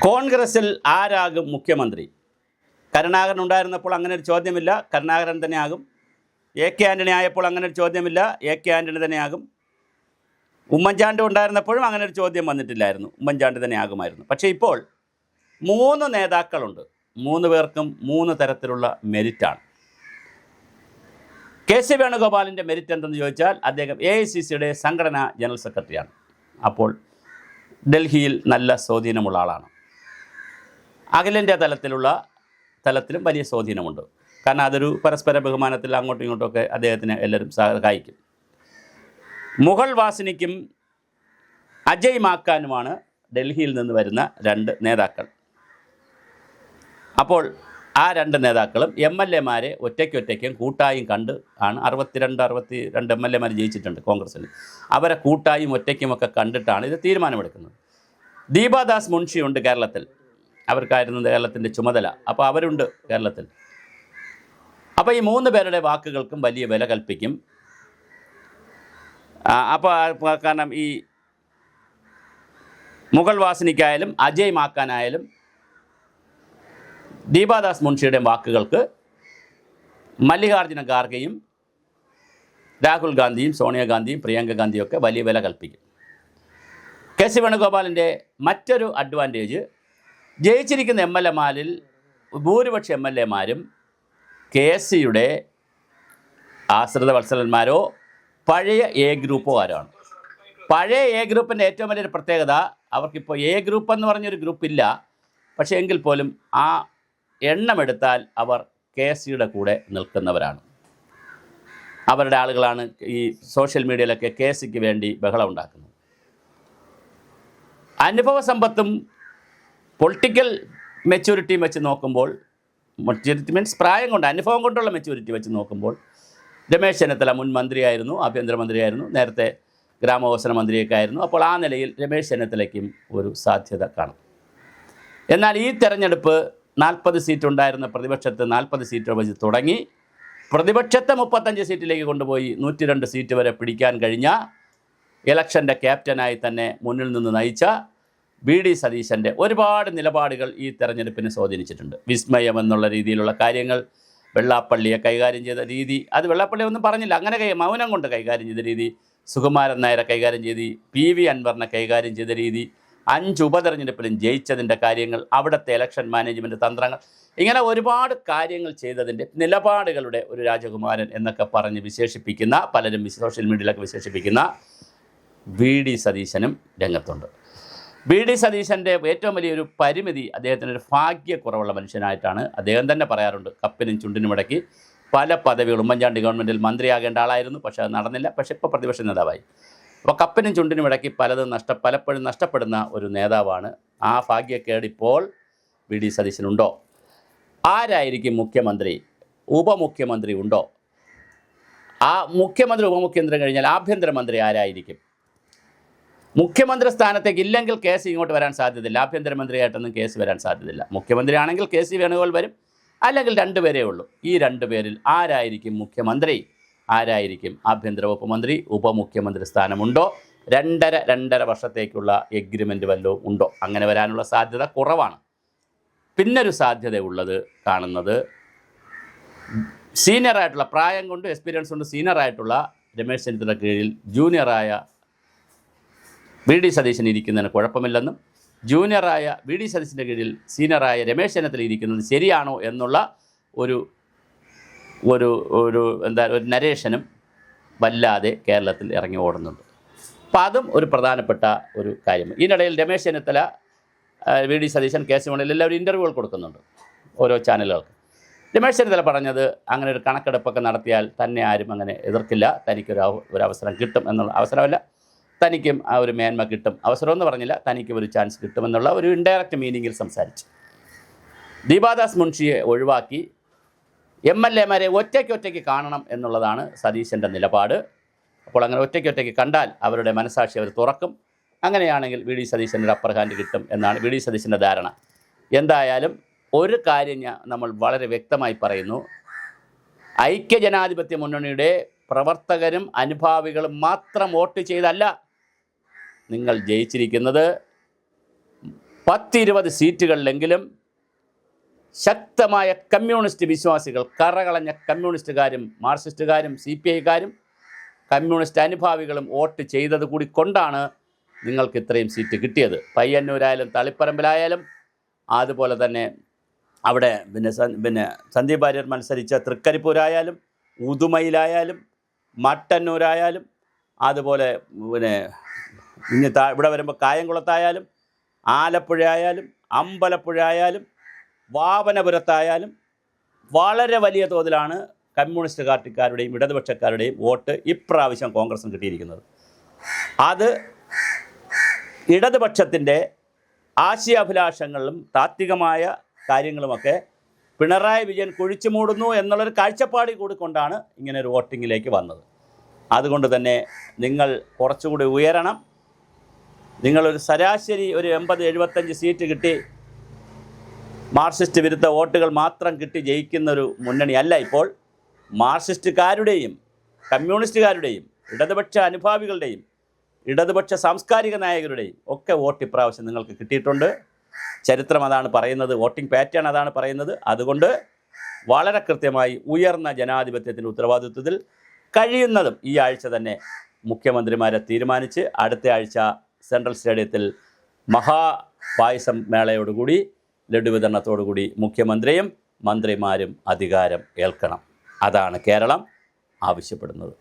കോൺഗ്രസിൽ ആരാകും മുഖ്യമന്ത്രി? കരുണാകരൻ ഉണ്ടായിരുന്നപ്പോൾ അങ്ങനെ ഒരു ചോദ്യമില്ല, കരുണാകരൻ തന്നെയാകും. എ.കെ. ആൻ്റണി ആയപ്പോൾ അങ്ങനെ ഒരു ചോദ്യമില്ല, എ.കെ. ആൻ്റണി തന്നെയാകും. ഉമ്മൻചാണ്ടി ഉണ്ടായിരുന്നപ്പോഴും അങ്ങനെ ഒരു ചോദ്യം വന്നിട്ടില്ലായിരുന്നു, ഉമ്മൻചാണ്ടി തന്നെ ആകുമായിരുന്നു. പക്ഷേ ഇപ്പോൾ 3 നേതാക്കളുണ്ട്. 3 പേർക്കും 3 തരത്തിലുള്ള മെരിറ്റാണ്. കെ.സി. വേണുഗോപാലിൻ്റെ മെരിറ്റ് എന്തെന്ന് ചോദിച്ചാൽ അദ്ദേഹം AICCയുടെ സംഘടനാ ജനറൽ സെക്രട്ടറിയാണ്. അപ്പോൾ ഡൽഹിയിൽ നല്ല സ്വാധീനമുള്ള ആളാണ്. അഖിലേന്ത്യാ തലത്തിലും വലിയ സ്വാധീനമുണ്ട്. കാരണം അതൊരു പരസ്പര ബഹുമാനത്തിൽ അങ്ങോട്ടും ഇങ്ങോട്ടുമൊക്കെ അദ്ദേഹത്തിന് എല്ലാവരും സഹായിക്കും. മുഗൾ വാസിനിക്കും അജയ് മാക്കാനുമാണ് ഡൽഹിയിൽ നിന്ന് വരുന്ന 2 നേതാക്കൾ. അപ്പോൾ ആ 2 നേതാക്കളും MLA-മാരെ ഒറ്റയ്ക്കും കൂട്ടായും കണ്ട് ആണ് 62 MLA-മാർ ജയിച്ചിട്ടുണ്ട് കോൺഗ്രസ്സിൽ. അവരെ കൂട്ടായും ഒറ്റയ്ക്കുമൊക്കെ കണ്ടിട്ടാണ് ഇത് തീരുമാനമെടുക്കുന്നത്. ദീപാദാസ് മുൻഷിയുണ്ട് കേരളത്തിൽ, അവർക്കായിരുന്നു കേരളത്തിൻ്റെ ചുമതല. അപ്പോൾ അവരുണ്ട് കേരളത്തിൽ. അപ്പോൾ ഈ 3 പേരുടെ വാക്കുകൾക്കും വലിയ വില കൽപ്പിക്കും. അപ്പോൾ കാരണം ഈ മുഗൾ വാസിനിക്കായാലും അജയ് മാക്കാനായാലും ദീപാദാസ് മുൻഷിയുടെ വാക്കുകൾക്ക് മല്ലികാർജ്ജുന ഖാർഗെയും രാഹുൽ ഗാന്ധിയും സോണിയാഗാന്ധിയും പ്രിയങ്ക ഗാന്ധിയും ഒക്കെ വലിയ വില കൽപ്പിക്കും. കെ.സി. വേണുഗോപാലിൻ്റെ മറ്റൊരു അഡ്വാൻറ്റേജ്, ജയിച്ചിരിക്കുന്ന MLA-മാരിൽ ഭൂരിപക്ഷ MLA-മാരും KSയുടെ ആശ്രിത വത്സലന്മാരോ പഴയ A ഗ്രൂപ്പോ ആരാണ്. പഴയ A ഗ്രൂപ്പിൻ്റെ ഏറ്റവും വലിയൊരു പ്രത്യേകത, അവർക്കിപ്പോൾ A ഗ്രൂപ്പ് എന്ന് പറഞ്ഞൊരു ഗ്രൂപ്പില്ല. പക്ഷേ എങ്കിൽ പോലും ആ എണ്ണമെടുത്താൽ അവർ KSയുടെ കൂടെ നിൽക്കുന്നവരാണ്. അവരുടെ ആളുകളാണ് ഈ സോഷ്യൽ മീഡിയയിലൊക്കെ KSക്ക് വേണ്ടി ബഹളം ഉണ്ടാക്കുന്നത്. അനുഭവ സമ്പത്തും പൊളിറ്റിക്കൽ മെച്യൂരിറ്റിയും വെച്ച് നോക്കുമ്പോൾ, മെച്യൂരിറ്റി മീൻസ് പ്രായം കൊണ്ട്, അനുഭവം കൊണ്ടുള്ള മെച്യൂരിറ്റി വെച്ച് നോക്കുമ്പോൾ രമേശ് ചെന്നിത്തല മുൻ മന്ത്രിയായിരുന്നു, ആഭ്യന്തരമന്ത്രിയായിരുന്നു, നേരത്തെ ഗ്രാമവികസന മന്ത്രിയൊക്കെ ആയിരുന്നു. അപ്പോൾ ആ നിലയിൽ രമേശ് ചെന്നിത്തലയ്ക്കും ഒരു സാധ്യത കാണും. എന്നാൽ ഈ തെരഞ്ഞെടുപ്പ് 40 സീറ്റ് ഉണ്ടായിരുന്ന പ്രതിപക്ഷത്ത് 40 സീറ്റ് വെച്ച് തുടങ്ങി പ്രതിപക്ഷത്തെ 35 സീറ്റിലേക്ക് കൊണ്ടുപോയി 102 സീറ്റ് വരെ പിടിക്കാൻ കഴിഞ്ഞ ഇലക്ഷൻ്റെ ക്യാപ്റ്റനായി തന്നെ മുന്നിൽ നിന്ന് നയിച്ച VD സതീശൻ്റെ ഒരുപാട് നിലപാടുകൾ ഈ തെരഞ്ഞെടുപ്പിനെ സ്വാധീനിച്ചിട്ടുണ്ട്. വിസ്മയം എന്നുള്ള രീതിയിലുള്ള കാര്യങ്ങൾ, വെള്ളാപ്പള്ളിയെ കൈകാര്യം ചെയ്ത രീതി, അത് വെള്ളാപ്പള്ളി ഒന്നും പറഞ്ഞില്ല, അങ്ങനെ മൗനം കൊണ്ട് കൈകാര്യം ചെയ്ത രീതി, സുകുമാരൻ നായരെ കൈകാര്യം ചെയ്ത് PV അൻവറിനെ കൈകാര്യം ചെയ്ത രീതി, 5 ഉപതെരഞ്ഞെടുപ്പിലും ജയിച്ചതിൻ്റെ കാര്യങ്ങൾ, അവിടുത്തെ ഇലക്ഷൻ മാനേജ്മെൻറ്റ് തന്ത്രങ്ങൾ, ഇങ്ങനെ ഒരുപാട് കാര്യങ്ങൾ ചെയ്തതിൻ്റെ നിലപാടുകളുടെ ഒരു രാജകുമാരൻ എന്നൊക്കെ പറഞ്ഞ് വിശേഷിപ്പിക്കുന്ന, പലരും സോഷ്യൽ മീഡിയയിലൊക്കെ വിശേഷിപ്പിക്കുന്ന VD സതീശനും രംഗത്തുണ്ട്. VD സതീശൻ്റെ ഏറ്റവും വലിയൊരു പരിമിതി അദ്ദേഹത്തിനൊരു ഭാഗ്യക്കുറവുള്ള മനുഷ്യനായിട്ടാണ് അദ്ദേഹം തന്നെ പറയാറുണ്ട്. കപ്പിനും ചുണ്ടിനും ഇടയ്ക്ക് പല പദവികളും, ഉമ്മൻചാണ്ടി ഗവൺമെൻറ്റിൽ മന്ത്രിയാകേണ്ട ആളായിരുന്നു, പക്ഷേ അത് നടന്നില്ല. പക്ഷേ ഇപ്പോൾ പ്രതിപക്ഷ നേതാവായി. അപ്പോൾ കപ്പിനും ചുണ്ടിനും ഇടയ്ക്ക് പലപ്പോഴും നഷ്ടപ്പെടുന്ന ഒരു നേതാവാണ്. ആ ഭാഗ്യക്കേട് ഇപ്പോൾ VD സതീശനുണ്ടോ? ആരായിരിക്കും മുഖ്യമന്ത്രി? ഉപമുഖ്യമന്ത്രി ഉണ്ടോ? ആ മുഖ്യമന്ത്രി ഉപമുഖ്യമന്ത്രി കഴിഞ്ഞാൽ ആഭ്യന്തരമന്ത്രി ആരായിരിക്കും? മുഖ്യമന്ത്രി സ്ഥാനത്തേക്ക് ഇല്ലെങ്കിൽ KC ഇങ്ങോട്ട് വരാൻ സാധ്യതയില്ല. ആഭ്യന്തരമന്ത്രിയായിട്ടൊന്നും KC വരാൻ സാധ്യതയില്ല. മുഖ്യമന്ത്രി ആണെങ്കിൽ KC വേണുഗോപാൽ വരും, അല്ലെങ്കിൽ 2 പേരേ ഉള്ളൂ. ഈ 2 പേരിൽ ആരായിരിക്കും മുഖ്യമന്ത്രി? ആരായിരിക്കും ആഭ്യന്തര വകുപ്പ് മന്ത്രി? ഉപമുഖ്യമന്ത്രി സ്ഥാനമുണ്ടോ? 2.5 വർഷത്തേക്കുള്ള എഗ്രിമെൻ്റ് വല്ലതും ഉണ്ടോ? അങ്ങനെ വരാനുള്ള സാധ്യത കുറവാണ്. പിന്നൊരു സാധ്യതയുള്ളത് കാണുന്നത്, സീനിയറായിട്ടുള്ള, പ്രായം കൊണ്ട് എക്സ്പീരിയൻസ് കൊണ്ട് സീനിയറായിട്ടുള്ള രമേശ് ചെന്നിത്തല കീഴിൽ ജൂനിയറായ VD സതീശൻ ഇരിക്കുന്നതിന് കുഴപ്പമില്ലെന്നും, ജൂനിയറായ VD സതീശൻ്റെ കീഴിൽ സീനിയറായ രമേശ് ചെന്നിത്തല ഇരിക്കുന്നത് ശരിയാണോ എന്നുള്ള ഒരു നരേഷനും വല്ലാതെ കേരളത്തിൽ ഇറങ്ങി ഓടുന്നുണ്ട്. അപ്പോൾ അതും ഒരു പ്രധാനപ്പെട്ട ഒരു കാര്യം. ഇതിനിടയിൽ രമേശ് ചെന്നിത്തല, VD സതീശൻ, KC വേണുഗോപാൽ എല്ലാവരും ഇൻ്റർവ്യൂകൾ കൊടുക്കുന്നുണ്ട് ഓരോ ചാനലുകൾക്ക്. രമേശ് ചെന്നിത്തല പറഞ്ഞത്, അങ്ങനെ ഒരു കണക്കെടുപ്പൊക്കെ നടത്തിയാൽ തന്നെ ആരും അങ്ങനെ എതിർക്കില്ല, തനിക്കൊരു അവസരം കിട്ടും എന്നുള്ള, അവസരമല്ല, തനിക്കും ആ ഒരു മേന്മ കിട്ടും, അവസരമെന്ന് പറഞ്ഞില്ല, തനിക്കും ഒരു ചാൻസ് കിട്ടുമെന്നുള്ള ഒരു ഇൻഡയറക്റ്റ് മീനിങ്ങിൽ സംസാരിച്ചു. ദീപാദാസ് മുൻഷിയെ ഒഴിവാക്കി MLA-മാരെ ഒറ്റയ്ക്ക് കാണണം എന്നുള്ളതാണ് സതീശൻ്റെ നിലപാട്. അപ്പോൾ അങ്ങനെ ഒറ്റയ്ക്ക് കണ്ടാൽ അവരുടെ മനസാക്ഷി അവർ തുറക്കും. അങ്ങനെയാണെങ്കിൽ VD സതീശൻ്റെ ഒരു അപ്പർ ഹാൻഡ് കിട്ടും എന്നാണ് VD സതീശൻ്റെ ധാരണ. എന്തായാലും ഒരു കാര്യം നമ്മൾ വളരെ വ്യക്തമായി പറയുന്നു, ഐക്യജനാധിപത്യ മുന്നണിയുടെ പ്രവർത്തകരും അനുഭാവികളും മാത്രം വോട്ട് ചെയ്തല്ല നിങ്ങൾ ജയിച്ചിരിക്കുന്നത്. 10-20 സീറ്റുകളിലെങ്കിലും ശക്തമായ കമ്മ്യൂണിസ്റ്റ് വിശ്വാസികൾ, കറകളഞ്ഞ കമ്മ്യൂണിസ്റ്റുകാരും മാർക്സിസ്റ്റുകാരും CPIക്കാരും കമ്മ്യൂണിസ്റ്റ് അനുഭാവികളും വോട്ട് ചെയ്തത് കൂടി കൊണ്ടാണ് നിങ്ങൾക്ക് ഇത്രയും സീറ്റ് കിട്ടിയത്. പയ്യന്നൂരായാലും തളിപ്പറമ്പിലായാലും അതുപോലെ തന്നെ അവിടെ പിന്നെ സന്ദീപ് വാര്യർ മത്സരിച്ച തൃക്കരിപ്പൂരായാലും ഉദുമയിലായാലും മട്ടന്നൂരായാലും അതുപോലെ പിന്നെ ഇവിടെ വരുമ്പോൾ കായംകുളത്തായാലും ആലപ്പുഴ ആയാലും അമ്പലപ്പുഴ ആയാലും വാവനപുരത്തായാലും വളരെ വലിയ തോതിലാണ് കമ്മ്യൂണിസ്റ്റ് പാർട്ടിക്കാരുടെയും ഇടതുപക്ഷക്കാരുടെയും വോട്ട് ഇപ്രാവശ്യം കോൺഗ്രസിന് കിട്ടിയിരിക്കുന്നത്. അത് ഇടതുപക്ഷത്തിൻ്റെ ആശയാഭിലാഷങ്ങളും താത്വികമായ കാര്യങ്ങളുമൊക്കെ പിണറായി വിജയൻ കുഴിച്ചു മൂടുന്നു എന്നുള്ളൊരു കാഴ്ചപ്പാടിൽ കൂടി കൊണ്ടാണ് ഇങ്ങനെ ഒരു വോട്ടിങ്ങിലേക്ക് വന്നത്. അതുകൊണ്ട് തന്നെ നിങ്ങൾ കുറച്ചുകൂടി ഉയരണം. നിങ്ങളൊരു ശരാശരി ഒരു 80-75 സീറ്റ് കിട്ടി മാർക്സിസ്റ്റ് വിരുദ്ധ വോട്ടുകൾ മാത്രം കിട്ടി ജയിക്കുന്നൊരു മുന്നണിയല്ല ഇപ്പോൾ. മാർക്സിസ്റ്റുകാരുടെയും കമ്മ്യൂണിസ്റ്റുകാരുടെയും ഇടതുപക്ഷ അനുഭാവികളുടെയും ഇടതുപക്ഷ സാംസ്കാരിക നായകരുടെയും ഒക്കെ വോട്ട് ഇപ്രാവശ്യം നിങ്ങൾക്ക് കിട്ടിയിട്ടുണ്ട്. ചരിത്രം അതാണ് പറയുന്നത്, വോട്ടിംഗ് പാറ്റേൺ അതാണ് പറയുന്നത്. അതുകൊണ്ട് വളരെ കൃത്യമായി ഉയർന്ന ജനാധിപത്യത്തിൻ്റെ ഉത്തരവാദിത്വത്തിൽ കഴിയുന്നതും ഈ ആഴ്ച തന്നെ മുഖ്യമന്ത്രിമാരെ തീരുമാനിച്ച് അടുത്ത ആഴ്ച സെൻട്രൽ സ്റ്റേഡിയത്തിൽ മഹാപായസം മേളയോടുകൂടി ലഡു വിതരണത്തോടുകൂടി മുഖ്യമന്ത്രിയും മന്ത്രിമാരും അധികാരം ഏൽക്കണം. അതാണ് കേരളം ആവശ്യപ്പെടുന്നത്.